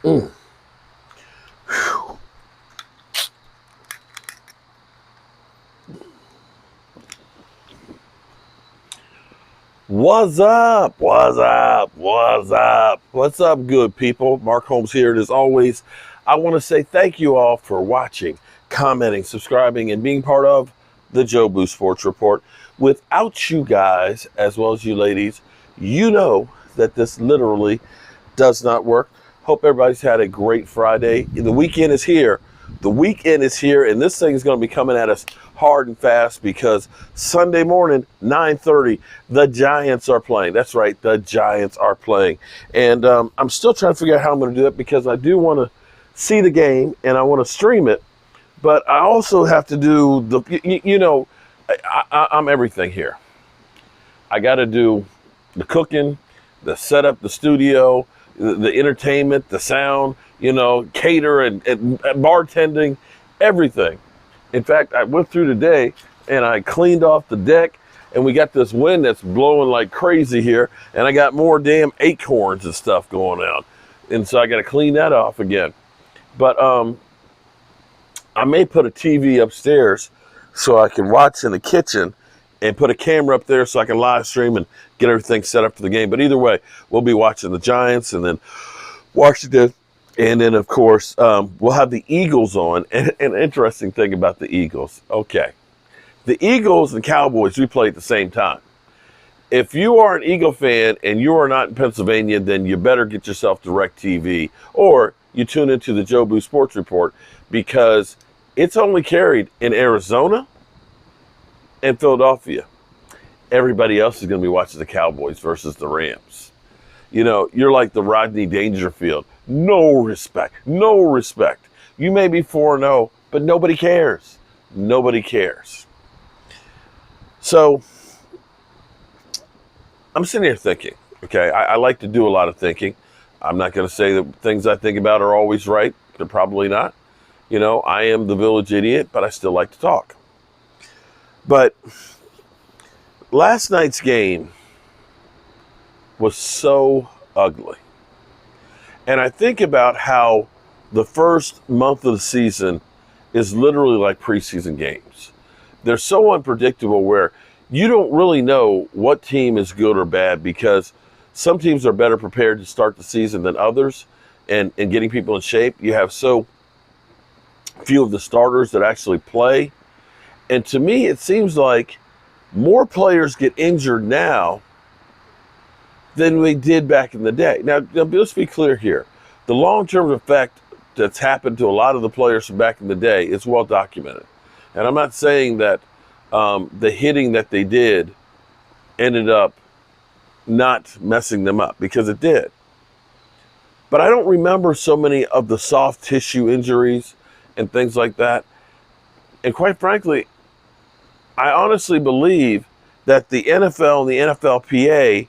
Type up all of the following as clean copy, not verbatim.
Mm. What's up? What's up? What's up? What's up, good people? Mark Holmes here. And as always, I want to say thank you all for watching, commenting, subscribing, and being part of the Jobu Sports Report. Without you guys, as well as you ladies, you know that this literally does not work. Hope everybody's had a great Friday. The weekend is here. The weekend is here, and this thing is going to be coming at us hard and fast because Sunday morning, 9:30, the Giants are playing. That's right, the Giants are playing. And I'm still trying to figure out how I'm going to do it because I do want to see the game and I want to stream it, but I also have to do I'm everything here. I got to do the cooking, the setup, the studio, the entertainment, the sound, cater and bartending, everything. In fact, I went through today and I cleaned off the deck, and we got this wind that's blowing like crazy here, and I got more damn acorns and stuff going on. And so I got to clean that off again. But I may put a TV upstairs so I can watch in the kitchen and put a camera up there so I can live stream and get everything set up for the game. But either way, we'll be watching the Giants and then Washington. And then, of course, we'll have the Eagles on. And an interesting thing about the Eagles. Okay. The Eagles and Cowboys, we play at the same time. If you are an Eagle fan and you are not in Pennsylvania, then you better get yourself DirecTV or you tune into the Jobu Sports Report because it's only carried in Arizona and Philadelphia. Everybody else is going to be watching the Cowboys versus the Rams. You're like the Rodney Dangerfield. No respect. No respect. You may be 4-0, but nobody cares. Nobody cares. So I'm sitting here thinking, okay, I like to do a lot of thinking. I'm not going to say that things I think about are always right. They're probably not. I am the village idiot, but I still like to talk. But last night's game was so ugly. And I think about how the first month of the season is literally like preseason games. They're so unpredictable where you don't really know what team is good or bad because some teams are better prepared to start the season than others and getting people in shape. You have so few of the starters that actually play. And to me, it seems like more players get injured now than we did back in the day. Now, let's be clear here. The long-term effect that's happened to a lot of the players from back in the day is well documented. And I'm not saying that the hitting that they did ended up not messing them up, because it did. But I don't remember so many of the soft tissue injuries and things like that. And quite frankly, I honestly believe that the NFL and the NFLPA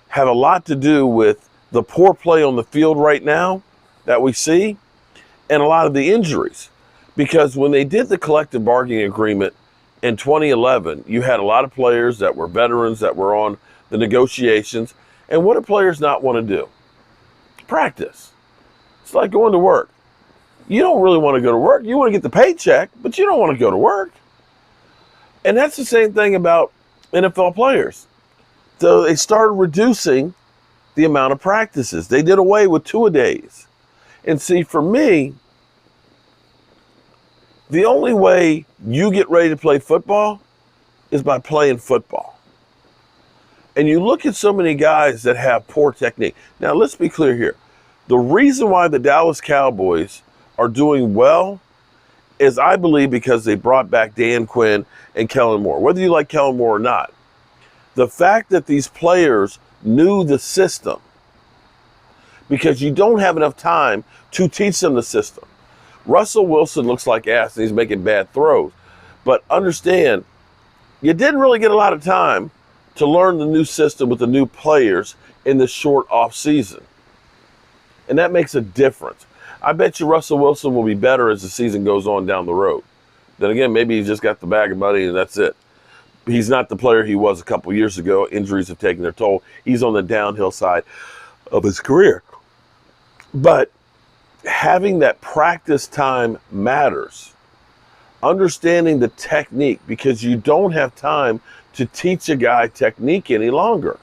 have a lot to do with the poor play on the field right now that we see and a lot of the injuries. Because when they did the collective bargaining agreement in 2011, you had a lot of players that were veterans that were on the negotiations. And what do players not want to do? Practice. It's like going to work. You don't really want to go to work. You want to get the paycheck, but you don't want to go to work. And that's the same thing about NFL players. So they started reducing the amount of practices. They did away with two-a-days. And see, for me, the only way you get ready to play football is by playing football. And you look at so many guys that have poor technique. Now, let's be clear here. The reason why the Dallas Cowboys are doing well is, I believe, because they brought back Dan Quinn and Kellen Moore. Whether you like Kellen Moore or not, the fact that these players knew the system, because you don't have enough time to teach them the system. Russell Wilson looks like ass and he's making bad throws. But understand, you didn't really get a lot of time to learn the new system with the new players in the short off season. And that makes a difference. I bet you Russell Wilson will be better as the season goes on down the road. Then again, maybe he's just got the bag of money and that's it. He's not the player he was a couple years ago. Injuries have taken their toll. He's on the downhill side of his career. But having that practice time matters. Understanding the technique, because you don't have time to teach a guy technique any longer.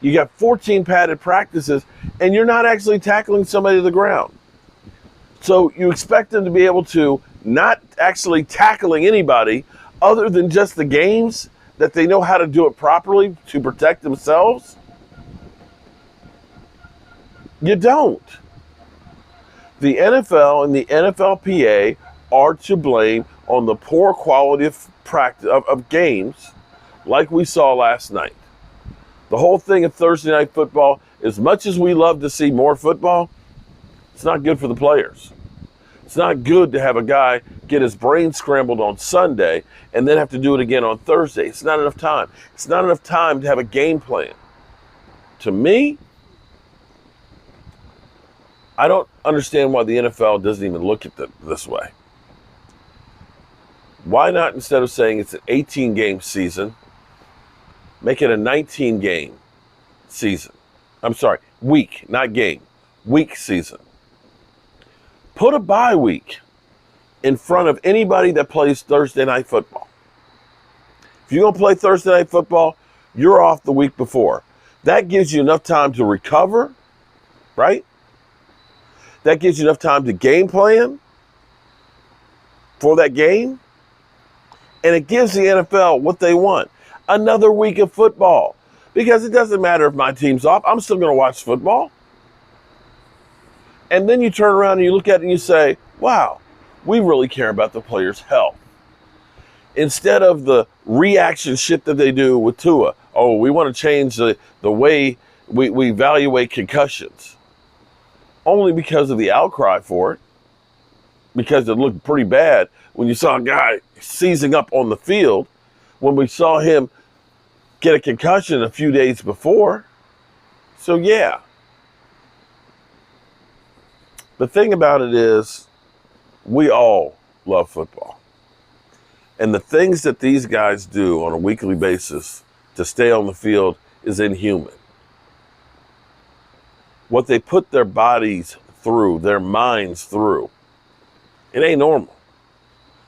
You got 14 padded practices and you're not actually tackling somebody to the ground. So you expect them to be able to not actually tackling anybody other than just the games that they know how to do it properly to protect themselves? You don't. The NFL and the NFLPA are to blame on the poor quality of practice of games like we saw last night. The whole thing of Thursday night football, as much as we love to see more football, it's not good for the players. It's not good to have a guy get his brain scrambled on Sunday and then have to do it again on Thursday. It's not enough time. It's not enough time to have a game plan. To me, I don't understand why the NFL doesn't even look at it this way. Why not, instead of saying it's an 18-game season, make it a 19-game season? I'm sorry, week, not game. Week season. Put a bye week in front of anybody that plays Thursday night football. If you're going to play Thursday night football, you're off the week before. That gives you enough time to recover, right? That gives you enough time to game plan for that game. And it gives the NFL what they want. Another week of football. Because it doesn't matter if my team's off. I'm still going to watch football. And then you turn around and you look at it and you say, wow, we really care about the player's health. Instead of the reaction shit that they do with Tua. Oh, we want to change the way we evaluate concussions. Only because of the outcry for it. Because it looked pretty bad when you saw a guy seizing up on the field, when we saw him get a concussion a few days before. So yeah. The thing about it is, we all love football. And the things that these guys do on a weekly basis to stay on the field is inhuman. What they put their bodies through, their minds through, it ain't normal.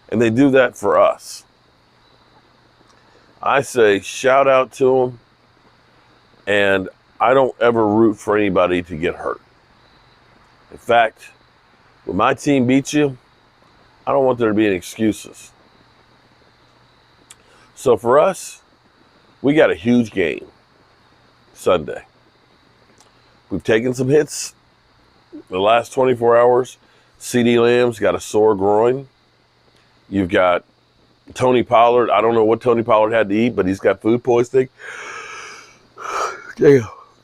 And they do that for us. I say shout out to them, and I don't ever root for anybody to get hurt. In fact, when my team beats you, I don't want there to be any excuses. So for us, we got a huge game Sunday. We've taken some hits the last 24 hours. CeeDee Lamb's got a sore groin. You've got Tony Pollard. I don't know what Tony Pollard had to eat, but he's got food poisoning.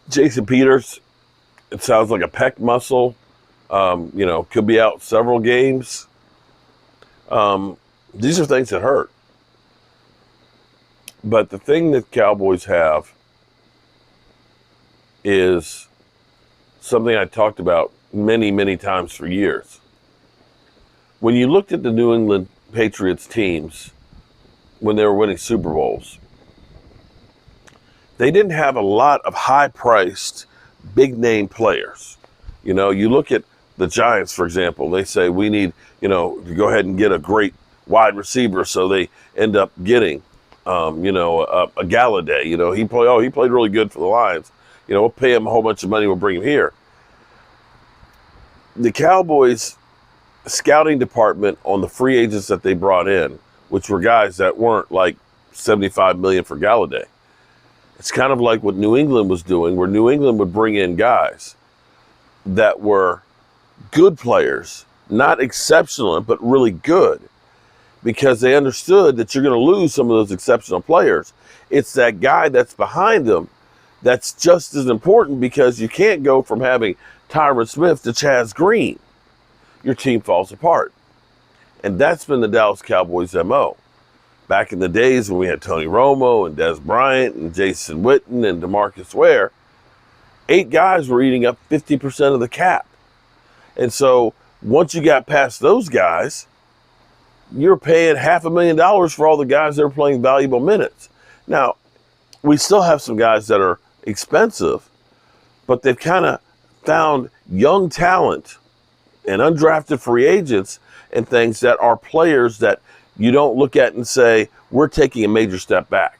Jason Peters, it sounds like a pec muscle. Could be out several games. These are things that hurt. But the thing that Cowboys have is something I talked about many, many times for years. When you looked at the New England Patriots teams when they were winning Super Bowls, they didn't have a lot of high-priced, big-name players. You know, you look at the Giants, for example, they say we need, to go ahead and get a great wide receiver, so they end up getting, a Galladay. He played really good for the Lions. We'll pay him a whole bunch of money, we'll bring him here. The Cowboys scouting department on the free agents that they brought in, which were guys that weren't like $75 million for Galladay. It's kind of like what New England was doing, where New England would bring in guys that were good players, not exceptional, but really good, because they understood that you're going to lose some of those exceptional players. It's that guy that's behind them that's just as important, because you can't go from having Tyron Smith to Chaz Green. Your team falls apart. And that's been the Dallas Cowboys' MO. Back in the days when we had Tony Romo and Des Bryant and Jason Witten and DeMarcus Ware, 8 guys were eating up 50% of the cap. And so once you got past those guys, you're paying $500,000 for all the guys that are playing valuable minutes. Now, we still have some guys that are expensive, but they've kind of found young talent and undrafted free agents and things that are players that you don't look at and say, we're taking a major step back.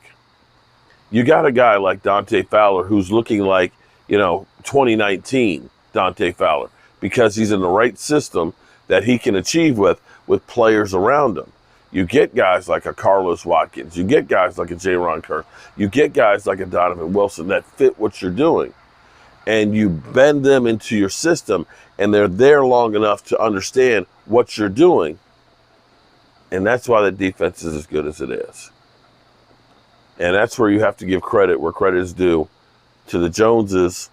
You got a guy like Dante Fowler who's looking like, 2019 Dante Fowler, because he's in the right system that he can achieve with players around him. You get guys like a Carlos Watkins. You get guys like a J-Ron Kerr. You get guys like a Donovan Wilson that fit what you're doing. And you bend them into your system, and they're there long enough to understand what you're doing. And that's why the defense is as good as it is. And that's where you have to give credit where credit is due to the Joneses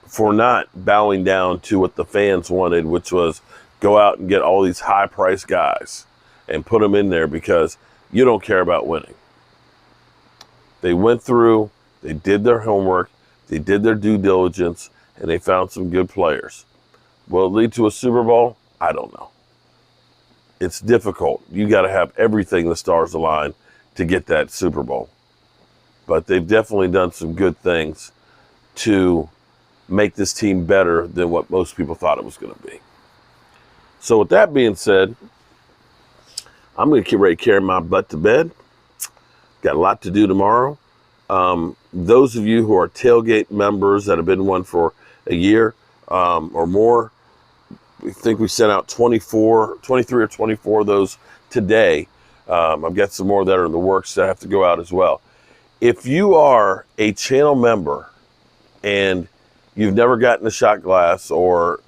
for not bowing down to what the fans wanted, which was go out and get all these high-priced guys and put them in there because you don't care about winning. They went through, they did their homework, they did their due diligence, and they found some good players. Will it lead to a Super Bowl? I don't know. It's difficult. You got to have everything the stars align to get that Super Bowl. But they've definitely done some good things to make this team better than what most people thought it was going to be. So with that being said, I'm going to get ready to carry my butt to bed. Got a lot to do tomorrow. Those of you who are tailgate members that have been one for a year or more, we think we sent out 23 or 24 of those today. I've got some more that are in the works that have to go out as well. If you are a channel member and you've never gotten a shot glass or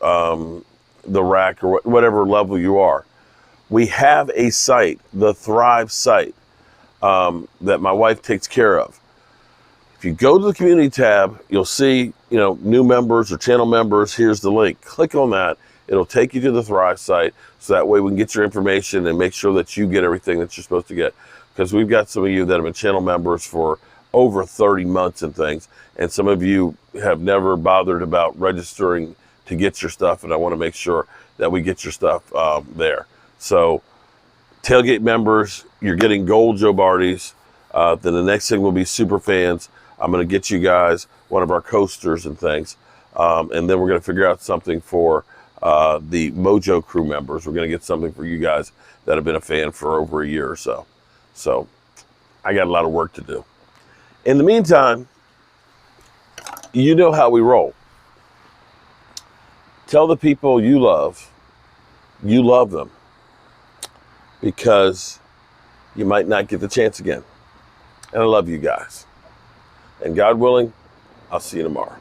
the rack or whatever level you are, we have a site, the Thrive site, that my wife takes care of. If you go to the community tab, you'll see, new members or channel members. Here's the link. Click on that. It'll take you to the Thrive site, so that way we can get your information and make sure that you get everything that you're supposed to get. Because we've got some of you that have been channel members for over 30 months and things, and some of you have never bothered about registering to get your stuff, and I want to make sure that we get your stuff there. So tailgate members, you're getting gold Joe Barty's. Then the next thing will be super fans. I'm going to get you guys one of our coasters and things. And then we're going to figure out something for the Mojo crew members. We're going to get something for you guys that have been a fan for over a year or so. So I got a lot of work to do. In the meantime, you know how we roll. Tell the people you love them, because you might not get the chance again. And I love you guys. And God willing, I'll see you tomorrow.